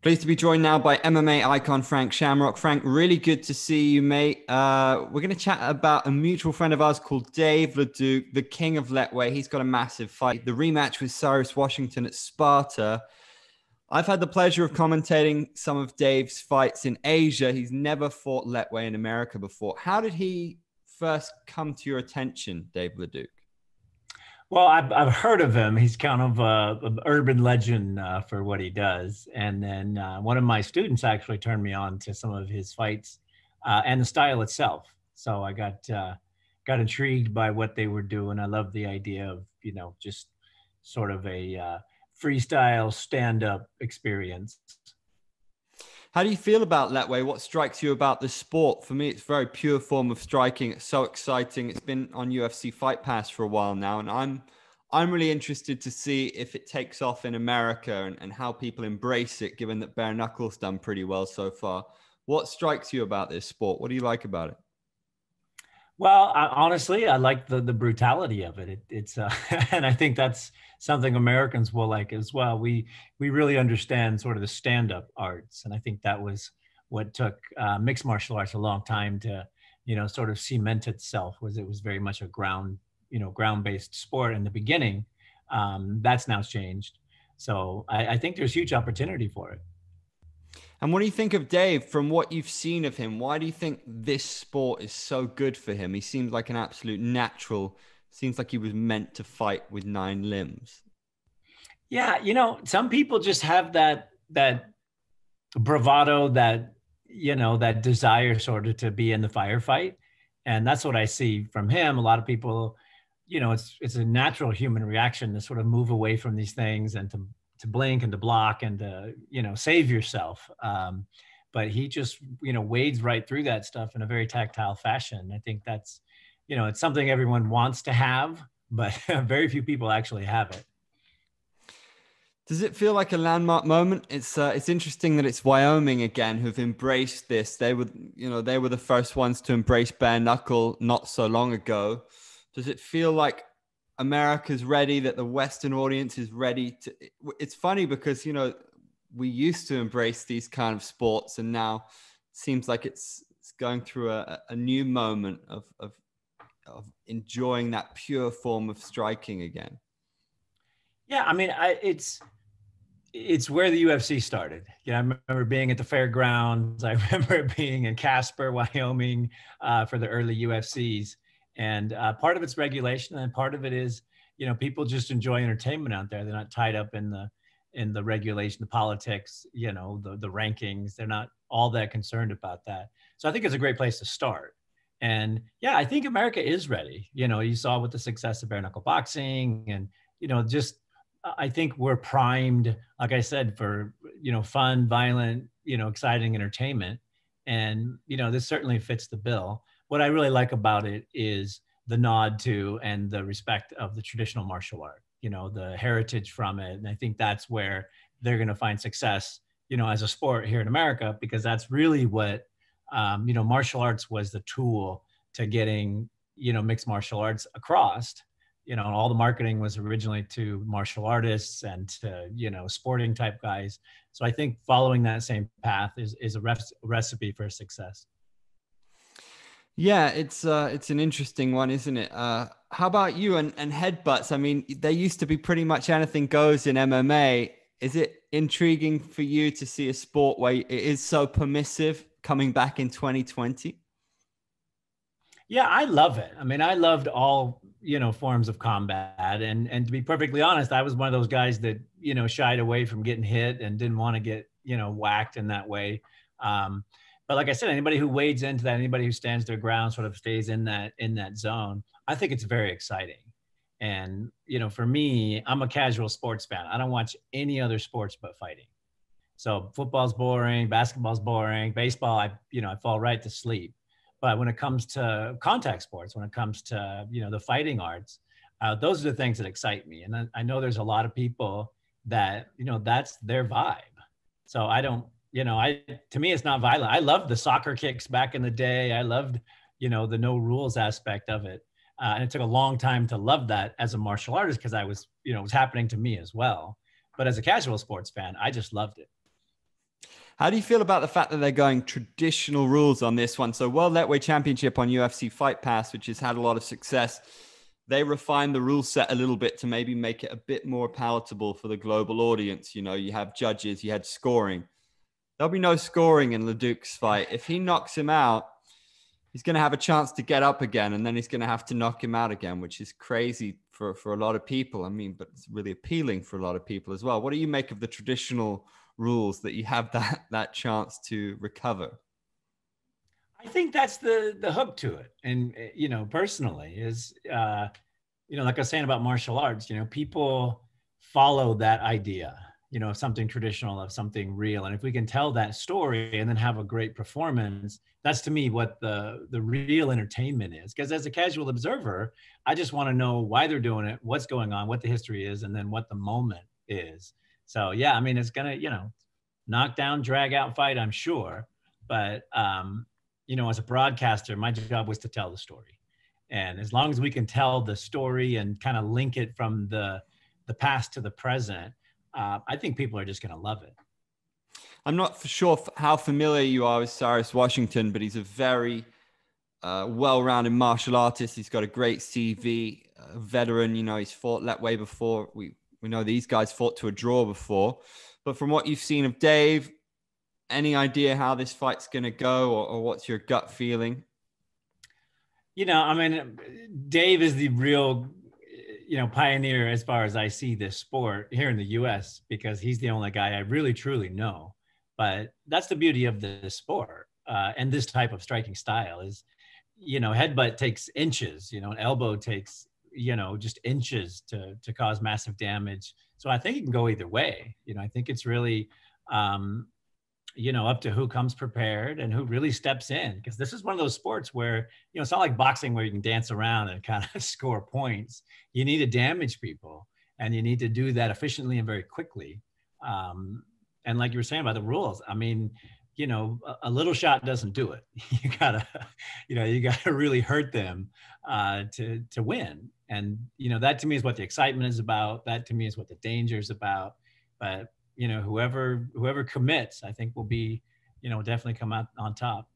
Pleased to be joined now by MMA icon Frank Shamrock. Frank, really good to see you, mate. We're going to chat about a mutual friend of ours called Dave Leduc, the king of Lethwei. He's got a massive fight. The rematch with Cyrus Washington at Sparta. I've had the pleasure of commentating some of Dave's fights in Asia. He's never fought Lethwei in America before. How did he first come to your attention, Dave Leduc? Well, I've heard of him. He's kind of an urban legend for what he does. And then one of my students actually turned me on to some of his fights and the style itself. So I got intrigued by what they were doing. I love the idea of just sort of a freestyle stand-up experience. How do you feel about Lethwei? What strikes you about the sport? For me, it's a very pure form of striking. It's so exciting. It's been on UFC Fight Pass for a while now, and I'm really interested to see if it takes off in America and how people embrace it, given that bare knuckles done pretty well so far. What strikes you about this sport? What do you like about it? Well, honestly, I like the brutality of it. It's and I think that's something Americans will like as well. We really understand sort of the stand-up arts, and I think that was what took mixed martial arts a long time to sort of cement itself. Was it was very much a ground-based sport in the beginning. That's now changed, so I think there's huge opportunity for it. And what do you think of Dave from what you've seen of him? Why do you think this sport is so good for him? He seems like an absolute natural. Seems like he was meant to fight with nine limbs. Yeah, some people just have that bravado, that desire sort of to be in the firefight, and that's what I see from him. A lot of people, it's a natural human reaction to sort of move away from these things and to blink and to block and to save yourself. But he just wades right through that stuff in a very tactile fashion. I think that's it's something everyone wants to have, but very few people actually have it. Does it feel like a landmark moment? It's interesting that it's Wyoming again who've embraced this. They were the first ones to embrace bare knuckle not so long ago. Does it feel like America's ready, that the Western audience is ready to? It's funny because we used to embrace these kind of sports, and now it seems like it's going through a new moment of enjoying that pure form of striking again. Yeah, I mean, it's where the UFC started. I remember being at the fairgrounds. I remember being in Casper, Wyoming, for the early UFCs. And part of it's regulation, and part of it is, people just enjoy entertainment out there. They're not tied up in the regulation, the politics, the rankings. They're not all that concerned about that. So I think it's a great place to start. And yeah, I think America is ready. You saw with the success of bare knuckle boxing, and just I think we're primed, like I said, for fun, violent, exciting entertainment. And this certainly fits the bill. What I really like about it is the nod to and the respect of the traditional martial art, the heritage from it. And I think that's where they're going to find success, as a sport here in America, because that's really what, martial arts was the tool to getting, mixed martial arts across. All the marketing was originally to martial artists and to, sporting type guys. So I think following that same path is a recipe for success. Yeah, it's an interesting one, isn't it? How about you and headbutts? I mean, there used to be pretty much anything goes in MMA. Is it intriguing for you to see a sport where it is so permissive coming back in 2020? Yeah, I love it. I mean, I loved all, forms of combat. And to be perfectly honest, I was one of those guys that, shied away from getting hit and didn't want to get, whacked in that way. But like I said, anybody who wades into that, anybody who stands their ground, sort of stays in that zone, I think it's very exciting. And, for me, I'm a casual sports fan. I don't watch any other sports but fighting. So football's boring, basketball's boring, baseball, I fall right to sleep. But when it comes to contact sports, when it comes to, the fighting arts, those are the things that excite me. And I know there's a lot of people that, that's their vibe. So I don't, to me, it's not violent. I loved the soccer kicks back in the day. I loved, the no rules aspect of it. And it took a long time to love that as a martial artist because I was, it was happening to me as well. But as a casual sports fan, I just loved it. How do you feel about the fact that they're going traditional rules on this one? So World Lethwei Championship on UFC Fight Pass, which has had a lot of success, they refined the rule set a little bit to maybe make it a bit more palatable for the global audience. You know, you have judges, you had scoring. There'll be no scoring in Leduc's fight. If he knocks him out, he's going to have a chance to get up again, and then he's going to have to knock him out again, which is crazy for a lot of people. I mean, but it's really appealing for a lot of people as well. What do you make of the traditional rules that you have that chance to recover? I think that's the hook to it. And, you know, personally is, you know, like I was saying about martial arts, you know, people follow that idea, you know, of something traditional, of something real. And if we can tell that story and then have a great performance, that's to me what the real entertainment is. Because as a casual observer, I just want to know why they're doing it, what's going on, what the history is, and then what the moment is. So yeah, I mean, it's gonna, you know, knock down, drag out fight, I'm sure. But you know, as a broadcaster, my job was to tell the story. And as long as we can tell the story and kind of link it from the past to the present, I think people are just going to love it. I'm not for sure how familiar you are with Cyrus Washington, but he's a very well-rounded martial artist. He's got a great CV, a veteran. You know, he's fought Lethwei before. We know these guys fought to a draw before. But from what you've seen of Dave, any idea how this fight's going to go, or what's your gut feeling? You know, I mean, Dave is the real, you know, pioneer as far as I see this sport here in the US, because he's the only guy I really truly know. But that's the beauty of this sport and this type of striking style is, you know, headbutt takes inches, you know, an elbow takes, you know, just inches to cause massive damage. So I think it can go either way. You know, I think it's really, you know, up to who comes prepared and who really steps in. Because this is one of those sports where, you know, it's not like boxing where you can dance around and kind of score points. You need to damage people, and you need to do that efficiently and very quickly. And like you were saying about the rules, I mean, you know, a little shot doesn't do it. You gotta, you know, you gotta really hurt them to win. And, you know, that to me is what the excitement is about. That to me is what the danger is about. But, you know, whoever commits, I think will be, you know, definitely come out on top.